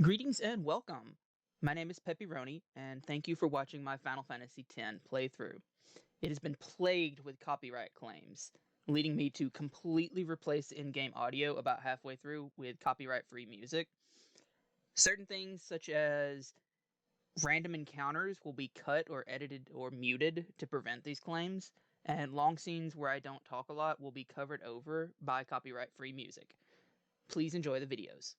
Greetings and welcome. My name is Pepperoni, and thank you for watching my Final Fantasy X playthrough. It has been plagued with copyright claims, leading me to completely replace in-game audio about halfway through with copyright-free music. Certain things, such as random encounters, will be cut or edited or muted to prevent these claims, and long scenes where I don't talk a lot will be covered over by copyright-free music. Please enjoy the videos.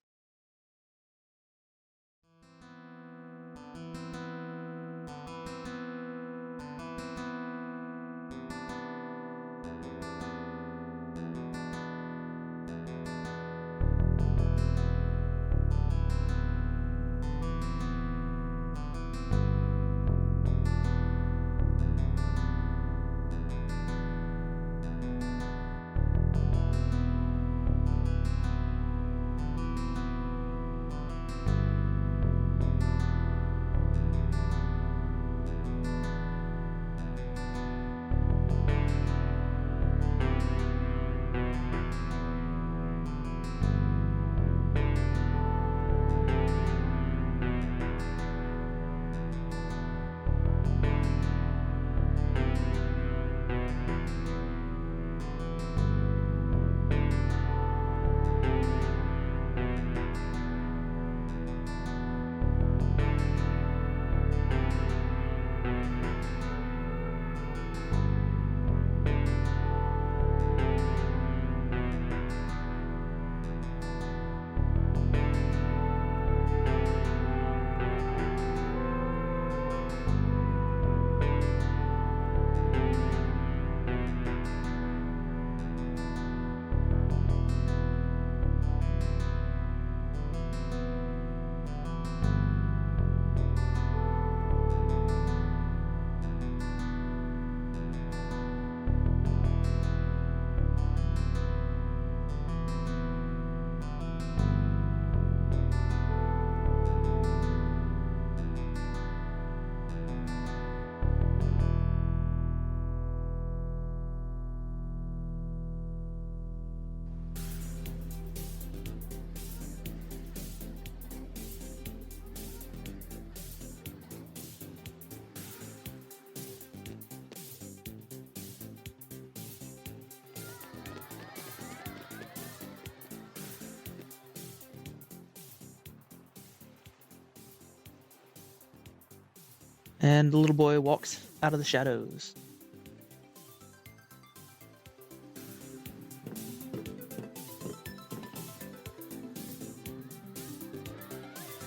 And the little boy walks out of the shadows.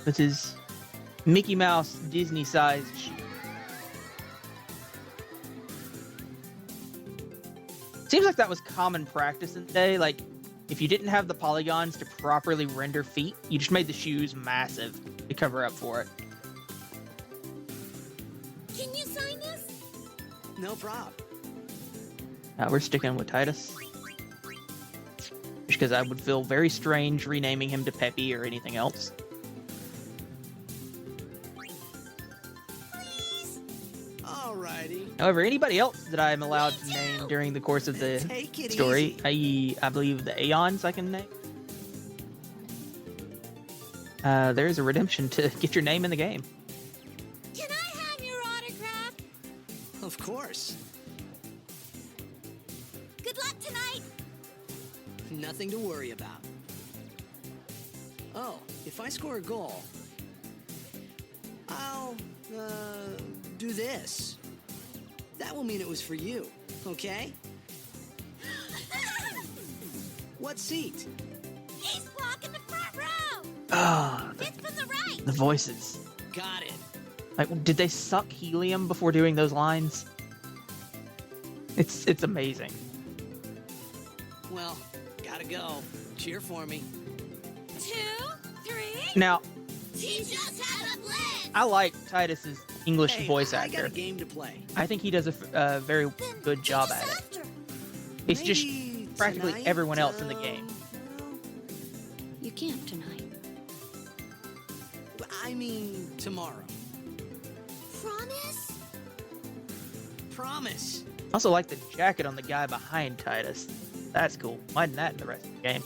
With his Mickey Mouse Disney-sized shield. Seems like that was common practice in the day. Like, if you didn't have the polygons to properly render feet, you just made the shoes massive to cover up for it. Can you sign this? No prob. We're sticking with Titus. Just because I would feel very strange renaming him to Peppy or anything else. Alrighty. However, anybody else that I'm allowed to name during the course of the story, i.e., I believe the Aeons I can name, there's a redemption to get your name in the game. Can I have your autograph? Of course. Good luck tonight. Nothing to worry about. Oh, if I score a goal, I'll, do this. That will mean it was for you, okay? What seat? He's blocking the front row. Ah, It's from the right. the voices. Got it. Like, did they suck helium before doing those lines? It's amazing. Well, gotta go. Cheer for me. 2, 3. Now, Teach us how to blend. I like Titus's English Hey, voice I got actor. a game to play. I think he does a very Then good job teach us at it. after. It's just Maybe practically tonight, everyone else in the game. You can't tonight. I mean, tomorrow. Promise? Promise. I also like the jacket on the guy behind Titus. That's cool. Why isn't that in the rest of the game?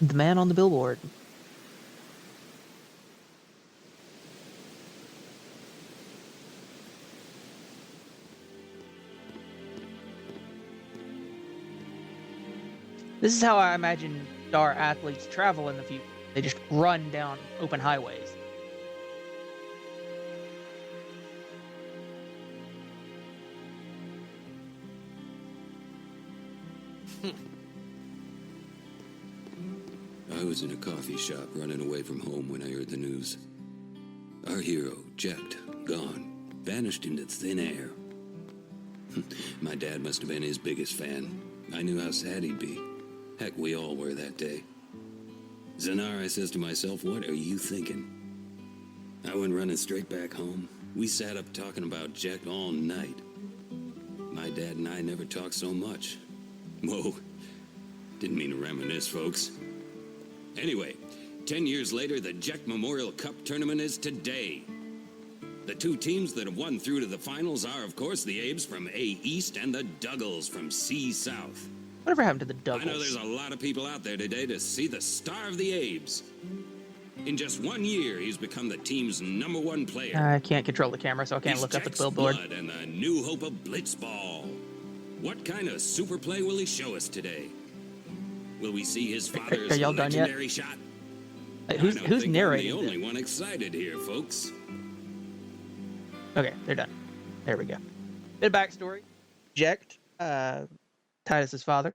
The man on the billboard. This is how I imagine star athletes travel in the future. They just run down open highways. I was in a coffee shop running away from home when I heard the news. Our hero, Jacked, gone, vanished into thin air. My dad must have been his biggest fan. I knew how sad he'd be. Heck, we all were that day. Zanar, I says to myself, what are you thinking? I went running straight back home. We sat up talking about Jack all night. My dad and I never talked so much. Whoa, didn't mean to reminisce, folks. Anyway, 10 years later, the Jack Memorial Cup tournament is today. The two teams that have won through to the finals are, of course, the Abes from A East and the Duggles from C South. Whatever happened to the Douglas? I know there's a lot of people out there today to see the star of the Abes. In just 1 year, he's become the team's #1 player. I can't control the camera, so I can't He's look up at Jack's the billboard. blood and the new hope of Blitzball. What kind of super play will he show us today? Will we see his father's Are y'all done yet? legendary shot? Who's narrating? I'm the only one excited here, folks. Okay, they're done. There we go. Bit of backstory. Jacked, Titus's father,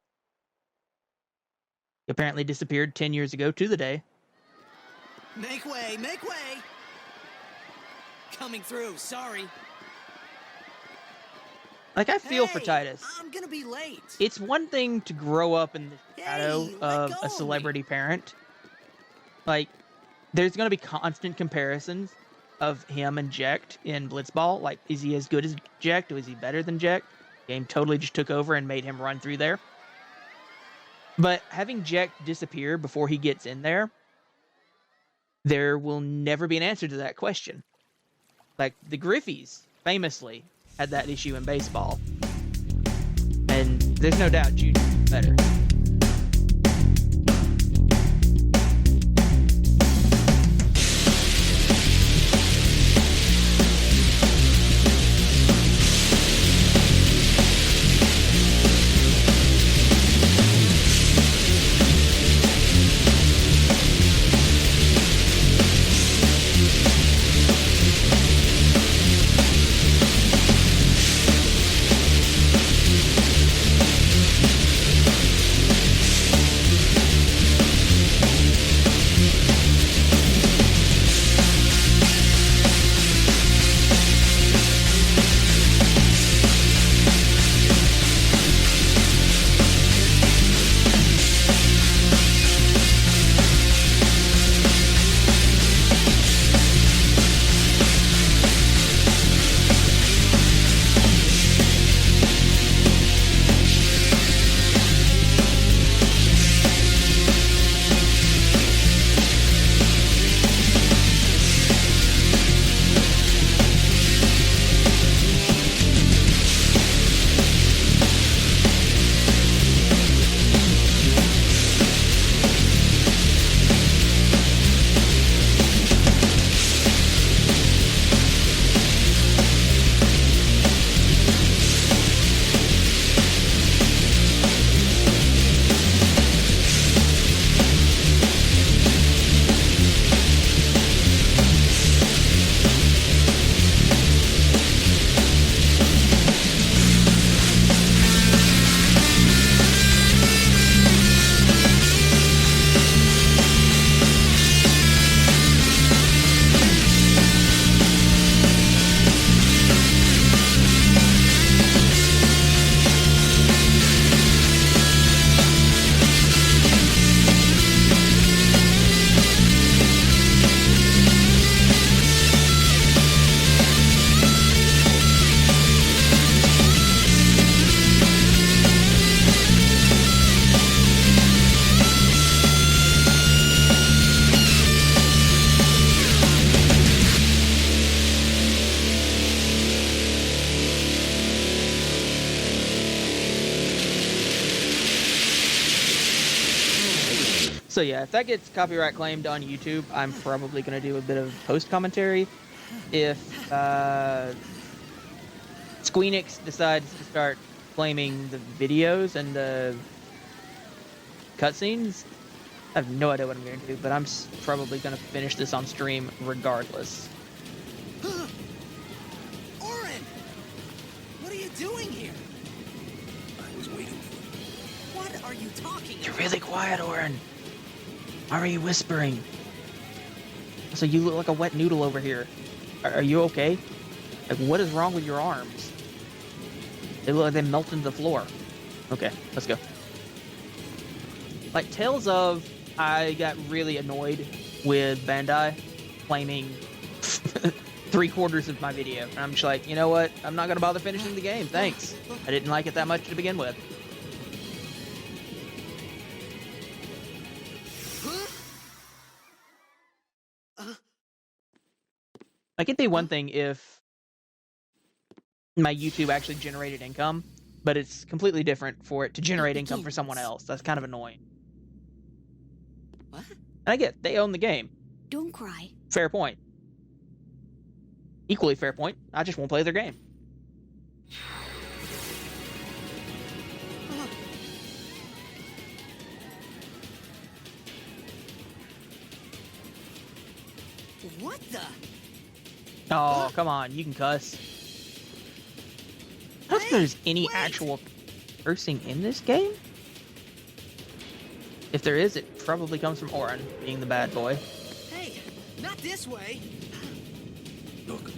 he apparently disappeared 10 years ago to the day. Make way, make way! Coming through, sorry. Like, I feel for Hey, Titus. I'm gonna be late. It's one thing to grow up in the shadow Hey, let of go a of me. celebrity parent. Like, there's going to be constant comparisons of him and Jacked in Blitzball. Like, is he as good as Jacked, or is he better than Jacked? Game totally just took over and made him run through there. But having Jacked disappear before he gets in there, there will never be an answer to that question. Like, the Griffies famously had that issue in baseball. And there's no doubt Junior's better. So yeah, if that gets copyright claimed on YouTube, I'm probably going to do a bit of post commentary. If Squeenix decides to start claiming the videos and the cutscenes, I have no idea what I'm going to do, but I'm probably going to finish this on stream regardless. Oren! What are you doing here? I was waiting for you. What are you talking You're about? really quiet, Oren. Why are you whispering? So you look like a wet noodle over here. Are you okay? Like, what is wrong with your arms? They look like they melt into the floor. Okay, let's go. Like, Tales of, I got really annoyed with Bandai claiming 3/4 of my video. And I'm just like, you know what? I'm not going to bother finishing the game. Thanks. I didn't like it that much to begin with. Like, it'd be one thing if my YouTube actually generated income, but it's completely different for it to generate income for someone else. That's kind of annoying. What? And I get, they own the game. Don't cry. Fair point. Equally fair point. I just won't play their game. What the? Oh, come on. You can cuss. I don't think there's any actual cursing in this game. If there is, it probably comes from Oren, being the bad boy. Hey, not this way. Look,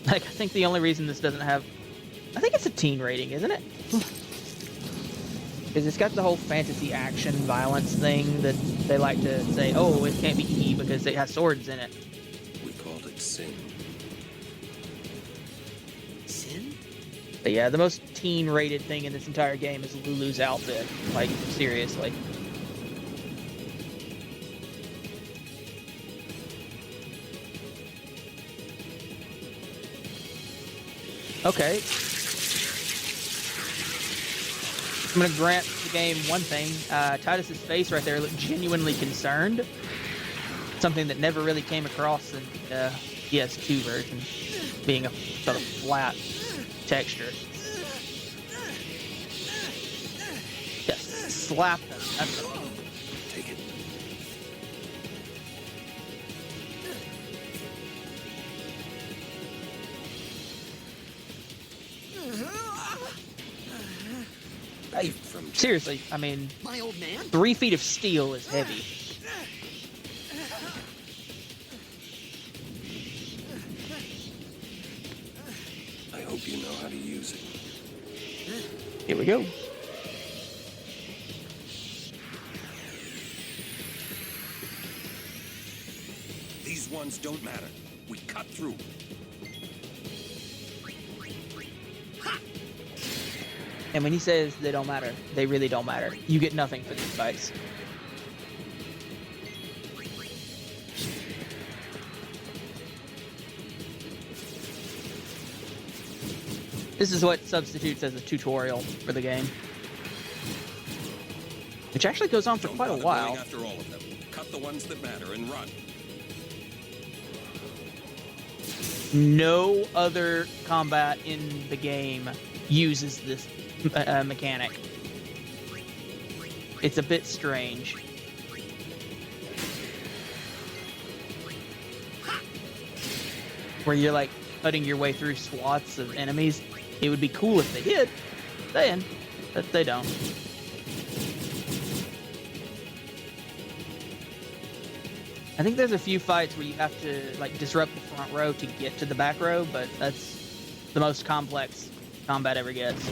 Like, I think the only reason this doesn't have... I think it's a teen rating, isn't it? Because it's got the whole fantasy action violence thing that they like to say, oh, it can't be E because it has swords in it. we called it sin. Sin? But yeah, the most teen-rated thing in this entire game is Lulu's outfit. Like, seriously. Okay. I'm gonna grant the game one thing. Titus's face right there looked genuinely concerned. Something that never really came across in the PS2 version, being a sort of flat texture. Yes, slap them. That's the Take it. Knife from seriously, I mean, My old man? 3 feet of steel is heavy. I hope you know how to use it. Here we go. These ones don't matter. We cut through. And when he says they don't matter, they really don't matter. You get nothing for these fights. This is what substitutes as a tutorial for the game. Which actually goes on for Don't quite a bother while. going after all of them. Cut the ones that matter and run. No other combat in the game uses this mechanic. It's a bit strange. Where you're like cutting your way through swaths of enemies. It would be cool if they did, then, but they don't. I think there's a few fights where you have to like disrupt the front row to get to the back row, but that's the most complex combat ever gets.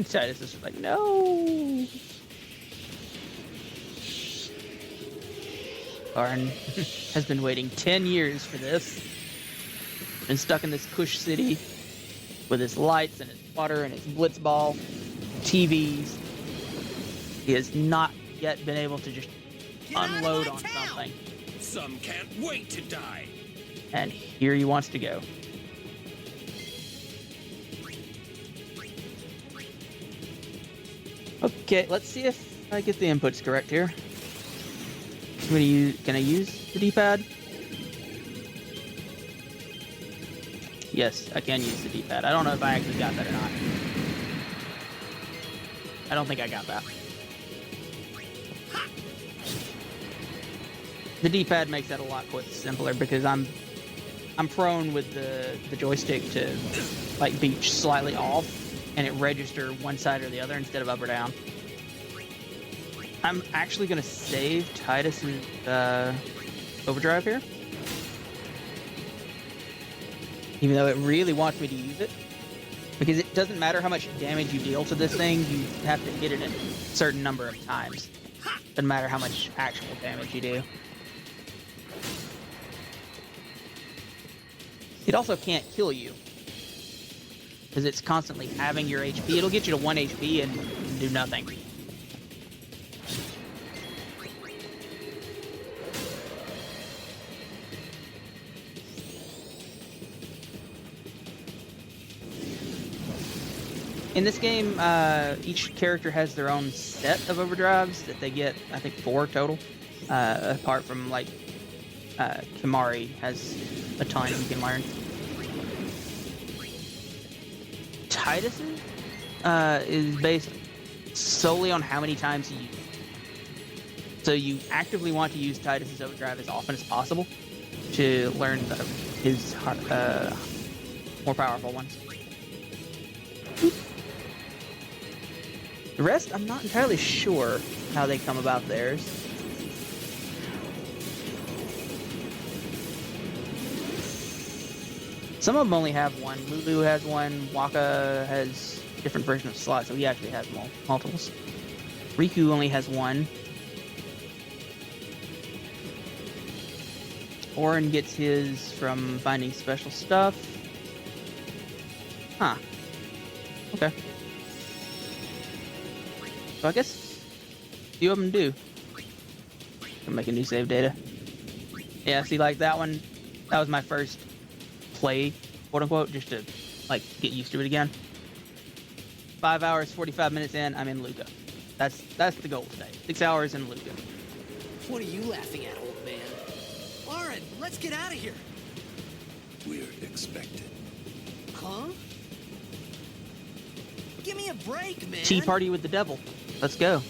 Titus is like, no. Arn has been waiting 10 years for this. Been stuck in this Kush city with his lights and his water and his blitzball, TVs. He has not yet been able to just unload on something. Some can't wait to die. And here he wants to go. Okay, let's see if I get the inputs correct here. Can I use the D-pad? Yes, I can use the D-pad. I don't know if I actually got that or not. I don't think I got that. The D-pad makes that a lot simpler because I'm prone with the joystick to like be slightly off and it register one side or the other instead of up or down. I'm actually gonna save Titus's overdrive here, even though it really wants me to use it, because it doesn't matter how much damage you deal to this thing, you have to hit it a certain number of times. Doesn't matter how much actual damage you do. It also can't kill you, because it's constantly having your HP. It'll get you to 1 HP and do nothing. In this game, each character has their own set of overdrives that they get, I think 4 total, apart from like Kimari has a ton you can learn. Titus's is based solely on how many times you use it. So you actively want to use Titus's overdrive as often as possible to learn his more powerful ones. The rest, I'm not entirely sure how they come about theirs. Some of them only have one. Lulu has one. Waka has a different version of slots, so he actually has multiples. Riku only has one. Orin gets his from finding special stuff. Huh. Okay. So I guess a few of them do. I'm making new save data. Yeah, see, like that one, that was my first play, quote unquote, just to like get used to it again. 5 hours, 45 minutes in, I'm in Luca. That's the goal today. 6 hours in Luca. What are you laughing at, old man? Lauren, let's get out of here. We're expected. Huh? Give me a break, man. Tea party with the devil. Let's go.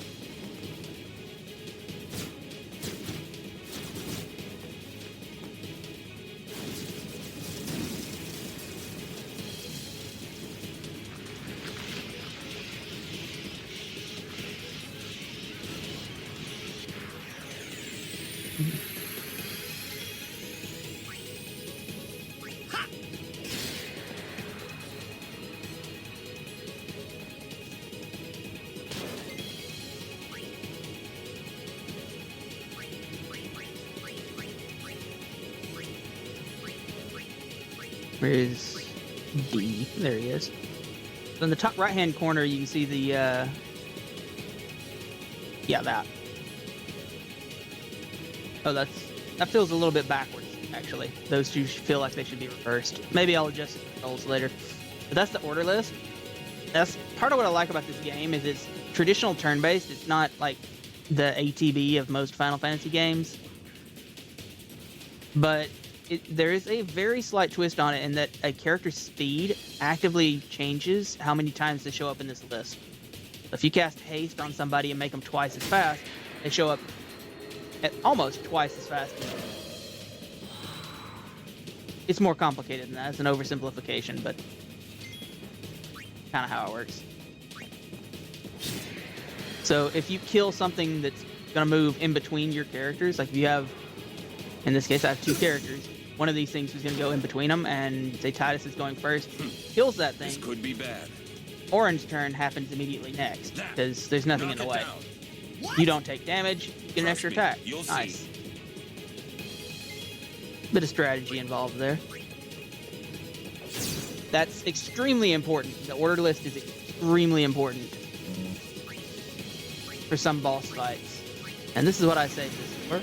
Where is D? There he is. So in the top right-hand corner, you can see the, yeah, that. Oh, that feels a little bit backwards, actually. Those two feel like they should be reversed. Maybe I'll adjust the controls later. But that's the order list. That's part of what I like about this game, is it's traditional turn-based. It's not like the ATB of most Final Fantasy games. But there is a very slight twist on it in that a character's speed actively changes how many times they show up in this list. If you cast haste on somebody and make them twice as fast, they show up at almost twice as fast. It's more complicated than that. It's an oversimplification, but kind of how it works. So if you kill something that's going to move in between your characters, like if you have, in this case I have 2 characters, one of these things is going to go in between them, and say Titus is going first, kills that thing. This could be bad. Orange turn happens immediately next, because there's nothing in the way. What? You don't take damage, you get an extra attack. You'll Nice. see. Bit of strategy involved there. That's extremely important. The order list is extremely important for some boss fights. And this is what I say this for.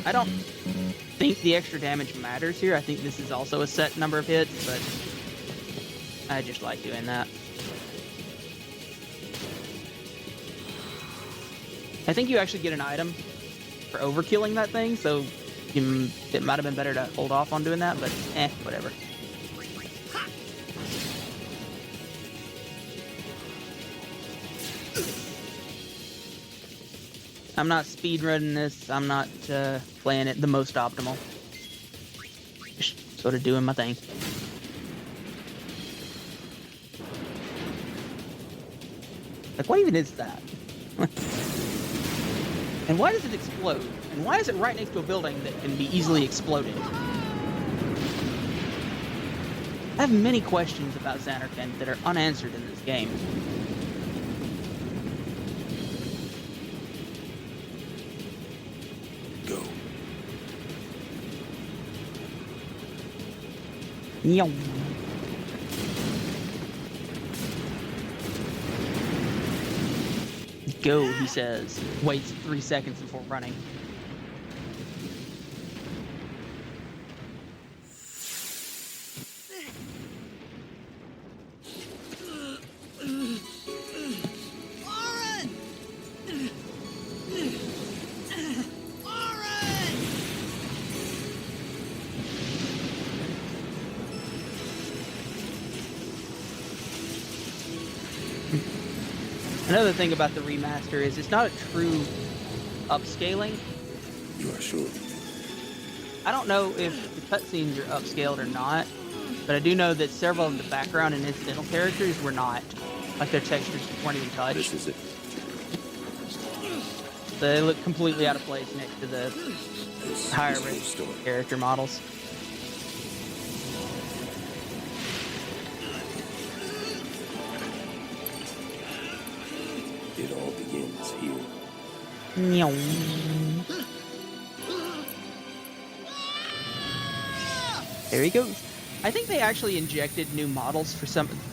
I don't think the extra damage matters here. I think this is also a set number of hits, but I just like doing that. I think you actually get an item for overkilling that thing, so it might have been better to hold off on doing that, but whatever. I'm not speedrunning this. I'm not playing it the most optimal. Just sort of doing my thing. Like, what even is that? And why does it explode? And why is it right next to a building that can be easily exploded? I have many questions about Xanarkand that are unanswered in this game. Go. Meow. Go, he says. Waits 3 seconds before running. Another thing about the remaster is it's not a true upscaling. You are sure? I don't know if the cutscenes are upscaled or not, but I do know that several of the background and incidental characters were not. Like their textures weren't even touched. This is it. They look completely out of place next to the This higher is your rated story. character models. It all begins here. Meow. There he goes. I think they actually injected new models for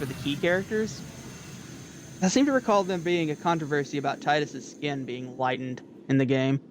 the key characters. I seem to recall them being a controversy about Titus's skin being lightened in the game.